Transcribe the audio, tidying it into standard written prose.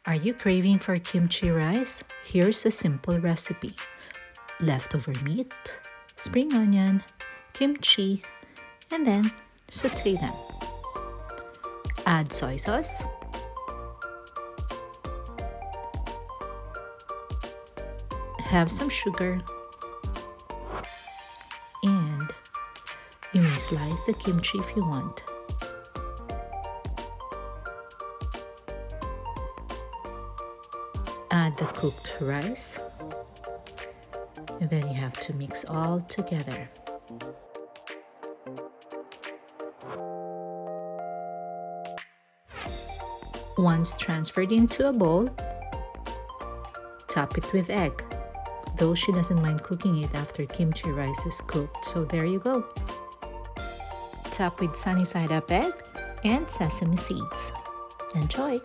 Are you craving for kimchi rice? Here's a simple recipe. Leftover meat, spring onion, kimchi, and then saute them. Add soy sauce, have some sugar, and you may slice the kimchi if you want. Add the cooked rice, and then you have to mix all together. Once transferred into a bowl, top it with egg. Though she doesn't mind cooking it after kimchi rice is cooked, so there you go. Top with sunny side up egg and sesame seeds. Enjoy!